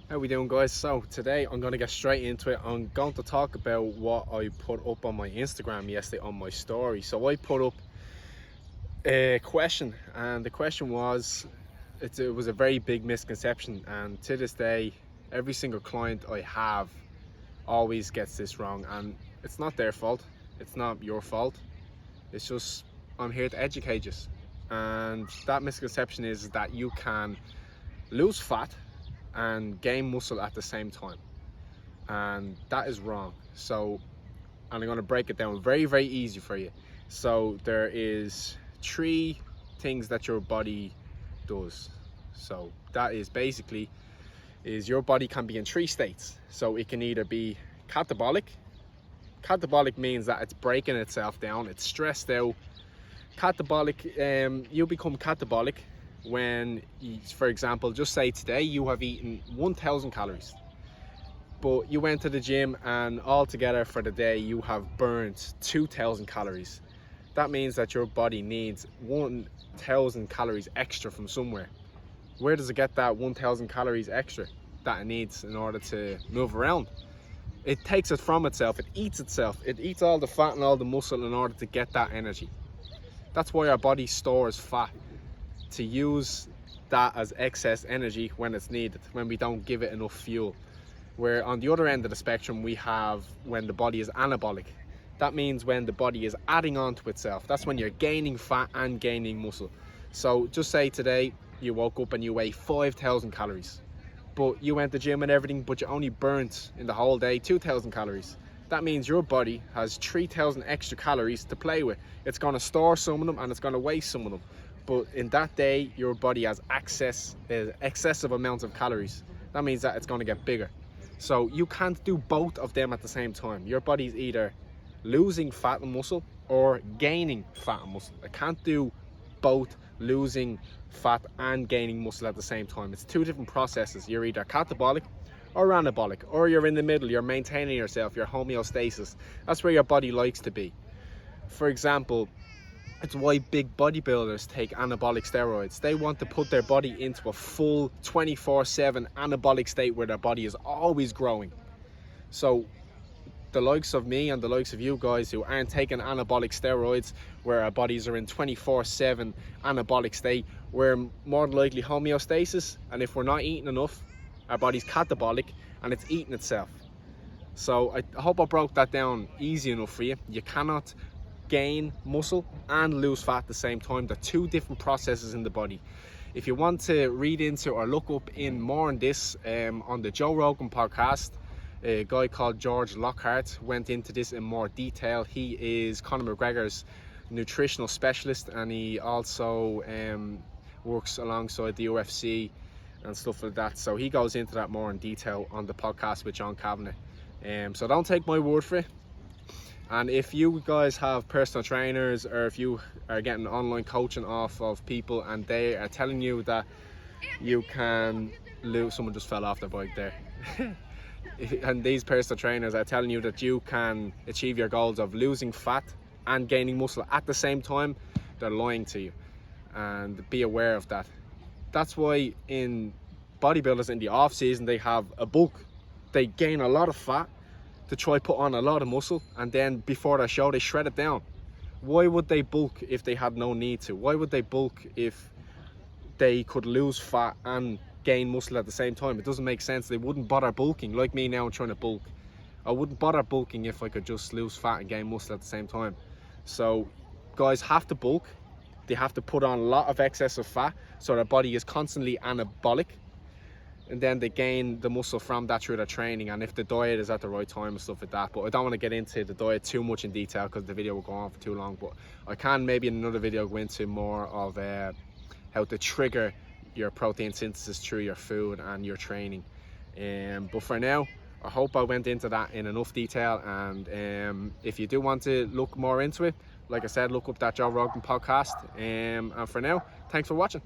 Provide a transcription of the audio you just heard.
How we doing, guys? So today I'm going to get straight into it. I'm going to talk about what I put up on my Instagram yesterday on my story. So I put up a question, and the question was, it was a very big misconception, and to this day every single client I have always gets this wrong, and it's not their fault, it's not your fault, it's just I'm here to educate you. And that misconception is that you can lose fat and gain muscle at the same time, and that is wrong. So, and I'm going to break it down very easy for you. So there is 3 things that your body does. So that is basically your body can be in 3 states. So it can either be catabolic. Catabolic means that it's breaking itself down, it's stressed out. Catabolic, you become catabolic when for example, just say today you have eaten 1,000 calories, but you went to the gym and altogether for the day you have burned 2,000 calories. That means that your body needs 1,000 calories extra from somewhere. Where does it get that 1,000 calories extra that it needs in order to move around? It takes it from itself, it eats all the fat and all the muscle in order to get that energy. That's why our body stores fat, to use that as excess energy when it's needed, when we don't give it enough fuel. Where on the other end of the spectrum we have when the body is anabolic. That means when the body is adding on to itself. That's when you're gaining fat and gaining muscle. So just say today you woke up and you weigh 5,000 calories, but you went to the gym and everything, but you only burnt in the whole day 2,000 calories. That means your body has 3,000 extra calories to play with. It's going to store some of them and it's going to waste some of them. But in that day, your body has excessive amounts of calories. That means that it's going to get bigger. So you can't do both of them at the same time. Your body's either losing fat and muscle or gaining fat and muscle. It can't do both, losing fat and gaining muscle at the same time. It's 2 different processes. You're either catabolic or anabolic, or you're in the middle. You're maintaining yourself, your homeostasis. That's where your body likes to be. For example, it's why big bodybuilders take anabolic steroids. They want to put their body into a full 24/7 anabolic state where their body is always growing. So the likes of me and the likes of you guys who aren't taking anabolic steroids, where our bodies are in 24/7 anabolic state, we're more than likely homeostasis, and if we're not eating enough, our body's catabolic and it's eating itself. So I hope I broke that down easy enough for you. You cannot gain muscle and lose fat at the same time. They're 2 different processes in the body. If you want to read into or look up in more on this, on the Joe Rogan podcast, a guy called George Lockhart went into this in more detail. He is Conor McGregor's nutritional specialist, and he also works alongside the UFC and stuff like that. So he goes into that more in detail on the podcast with John Kavanagh. So don't take my word for it. And if you guys have personal trainers, or if you are getting online coaching off of people and they are telling you that you can lose, someone just fell off their bike there. And these personal trainers are telling you that you can achieve your goals of losing fat and gaining muscle at the same time, they're lying to you. And be aware of that. That's why in bodybuilders in the off season, they have a bulk. They gain a lot of fat to try put on a lot of muscle, and then before their show they shred it down. Why would they bulk if they had no need to? Why would they bulk if they could lose fat and gain muscle at the same time? It doesn't make sense. They wouldn't bother bulking. Like me now, I'm trying to bulk. I wouldn't bother bulking if I could just lose fat and gain muscle at the same time. So guys have to bulk. They have to put on a lot of excess of fat so their body is constantly anabolic, and then they gain the muscle from that through their training, and if the diet is at the right time and stuff like that. But I don't want to get into the diet too much in detail because the video will go on for too long. But I can maybe in another video go into more of how to trigger your protein synthesis through your food and your training. But for now, I hope I went into that in enough detail. And if you do want to look more into it, like I said, look up that Joe Rogan podcast. And for now, thanks for watching.